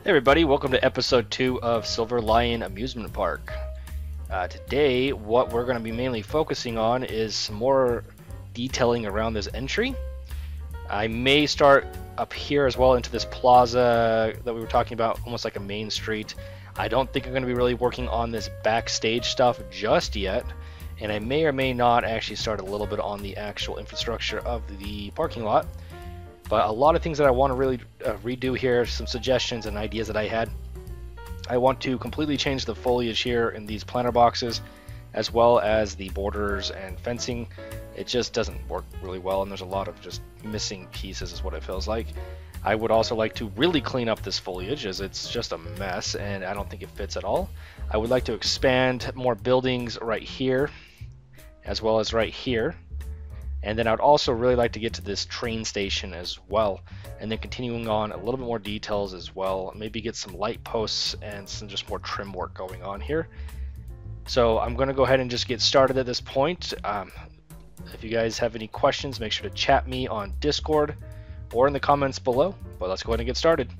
Hey everybody, welcome to episode 2 of Silver Lion Amusement Park. Today, what we're going to be mainly focusing on is some more detailing around this entry. I may start up here as well into this plaza that we were talking about, almost like a main street. I don't think I'm going to be really working on this backstage stuff just yet, and I may or may not actually start a little bit on the actual infrastructure of the parking lot. But a lot of things that I want to really redo here, some suggestions and ideas that I had. I want to completely change the foliage here in these planter boxes, as well as the borders and fencing. It just doesn't work really well, and there's a lot of just missing pieces is what it feels like. I would also like to really clean up this foliage, as it's just a mess and I don't think it fits at all. I would like to expand more buildings right here, as well as right here. And then I would also really like to get to this train station as well, and then continuing on a little bit more details as well, maybe get some light posts and some just more trim work going on here. So I'm going to go ahead and just get started at this point. If you guys have any questions, make sure to chat me on Discord or in the comments below, but let's go ahead and get started.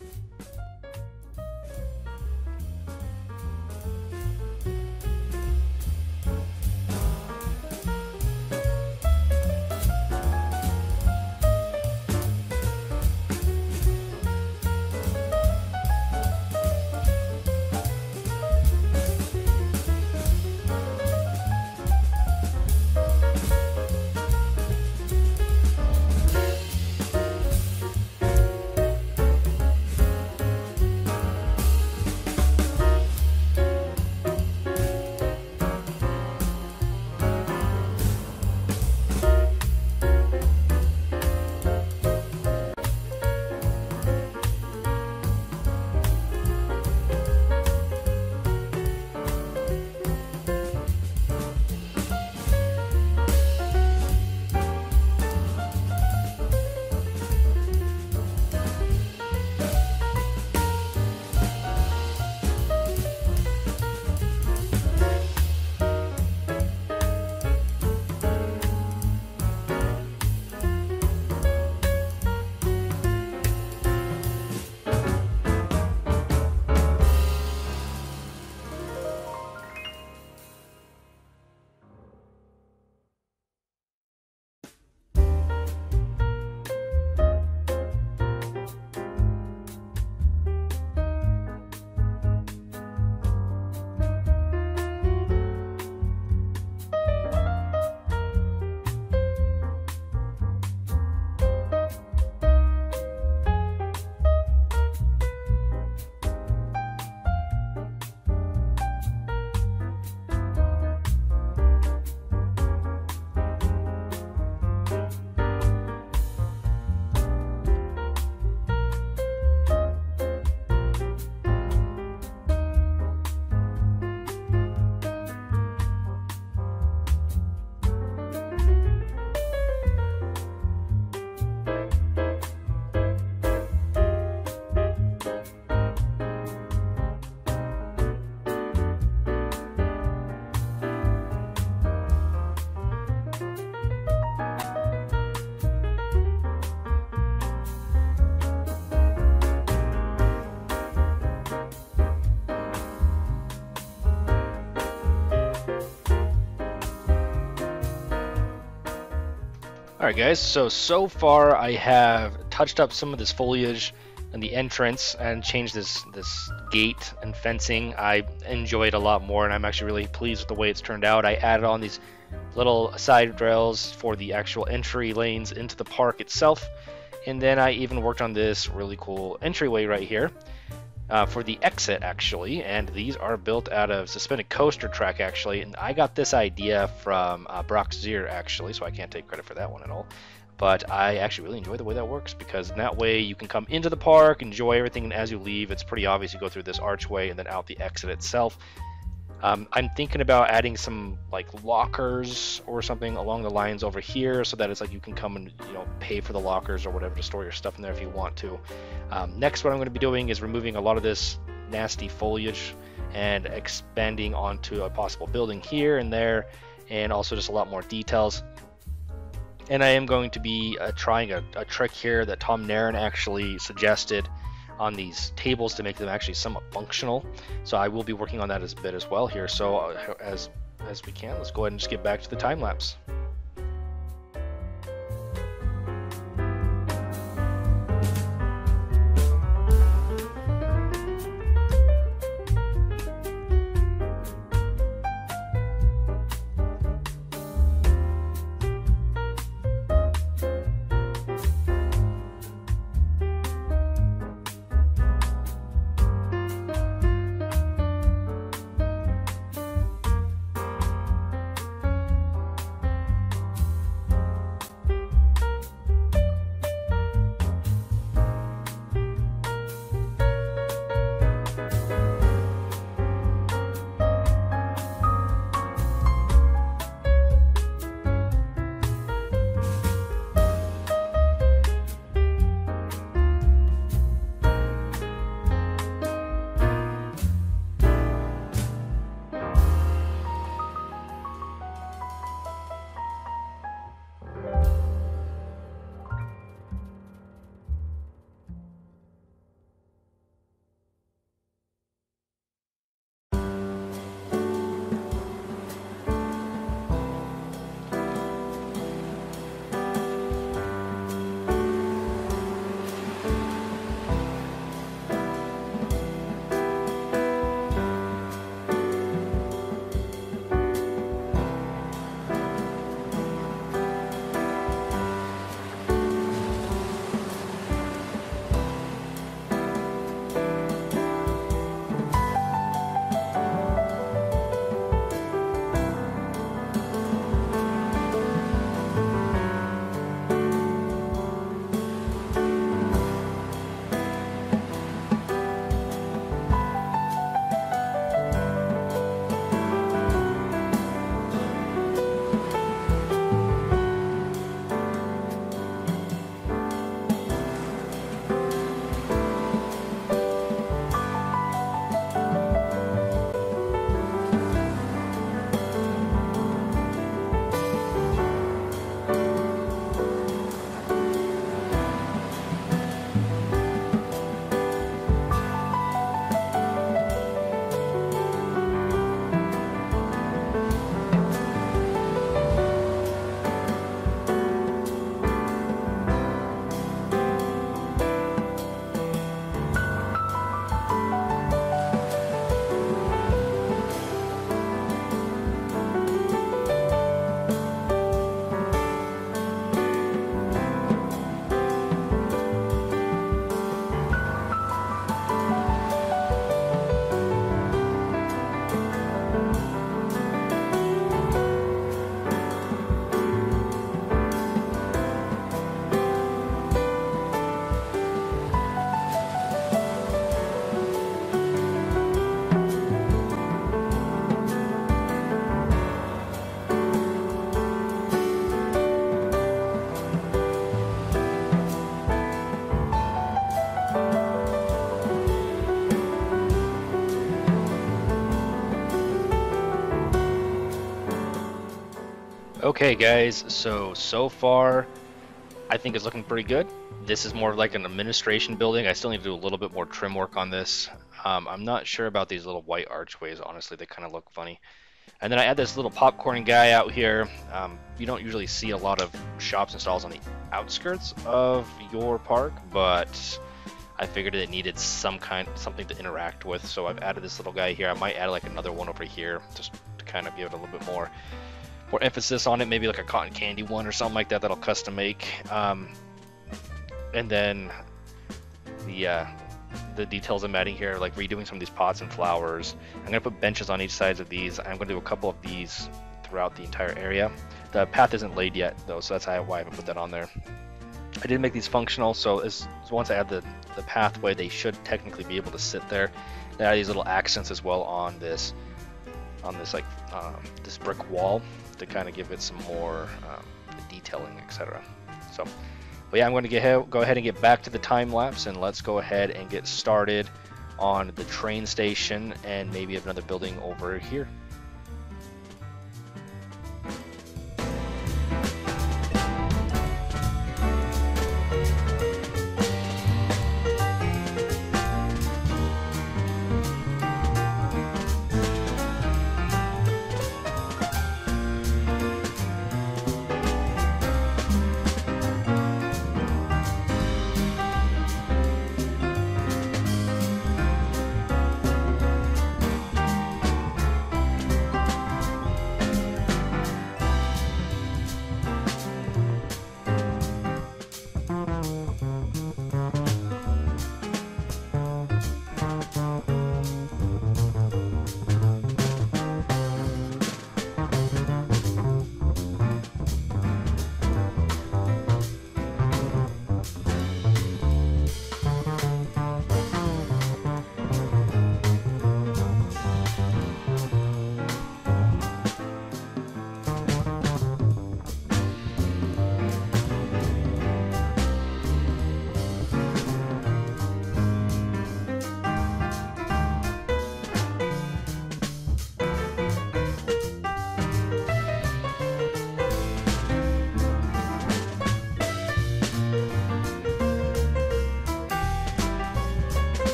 Alright guys, so far I have touched up some of this foliage and the entrance and changed this gate and fencing. I enjoy it a lot more, and I'm actually really pleased with the way it's turned out. I added on these little side rails for the actual entry lanes into the park itself, and then I even worked on this really cool entryway right here for the exit actually, and these are built out of suspended coaster track actually, and I got this idea from Brock Zier actually, so I can't take credit for that one at all, but I actually really enjoy the way that works, because in that way you can come into the park, enjoy everything, and as you leave it's pretty obvious you go through this archway and then out the exit itself. I'm thinking about adding some like lockers or something along the lines over here, so that it's like you can come and pay for the lockers or whatever to store your stuff in there if you want to. Next, what I'm going to be doing is removing a lot of this nasty foliage and expanding onto a possible building here and there, and also just a lot more details. And I am going to be trying a trick here that Tom Nairn actually suggested, on these tables to make them actually somewhat functional. So I will be working on that as a bit as well here. So as we can, let's go ahead and just get back to the time lapse. Okay guys, so far I think it's looking pretty good. This is more like an administration building. I still need to do a little bit more trim work on this. I'm not sure about these little white archways, honestly. They kind of look funny. And then I add this little popcorn guy out here. You don't usually see a lot of shops and stalls on the outskirts of your park, but I figured it needed something to interact with, so I've added this little guy here. I might add like another one over here just to kind of give it a little bit more emphasis on it, maybe like a cotton candy one or something like that that'll custom make. And then the details I'm adding here, like redoing some of these pots and flowers. I'm gonna put benches on each side of these. I'm gonna do a couple of these throughout the entire area. The path isn't laid yet though, so that's why I haven't put that on there. I did make these functional, so once I add the pathway, they should technically be able to sit there. They add these little accents as well on this like this brick wall to kind of give it some more detailing, etc. So, but yeah, I'm going to go ahead and get back to the time lapse, and let's go ahead and get started on the train station and maybe another building over here.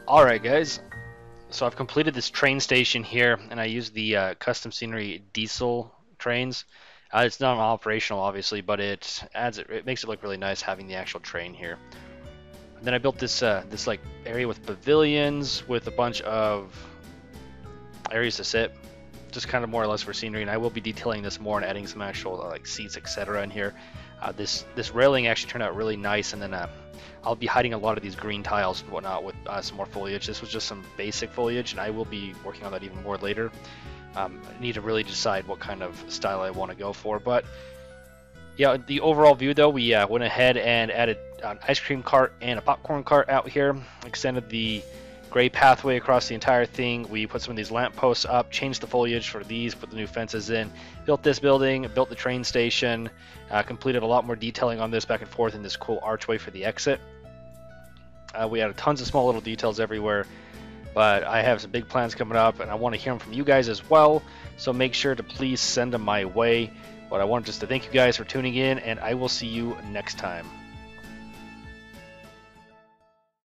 Alright guys, so I've completed this train station here, and I used the custom scenery diesel trains. It's not operational obviously, but it makes it look really nice having the actual train here. And then I built this like area with pavilions with a bunch of areas to sit, just kind of more or less for scenery. And I will be detailing this more and adding some actual like seats, etc. in here. This railing actually turned out really nice, and then I'll be hiding a lot of these green tiles and whatnot with some more foliage. This was just some basic foliage, and I will be working on that even more later. I need to really decide what kind of style I want to go for, but yeah, the overall view though, we went ahead and added an ice cream cart and a popcorn cart out here, extended the gray pathway across the entire thing. We put some of these lamp posts up, changed the foliage for these, put the new fences in, built this building, built the train station, completed a lot more detailing on this back and forth in this cool archway for the exit. We added tons of small little details everywhere, but I have some big plans coming up, and I want to hear them from you guys as well, so make sure to please send them my way. But I want just to thank you guys for tuning in, and I will see you next time.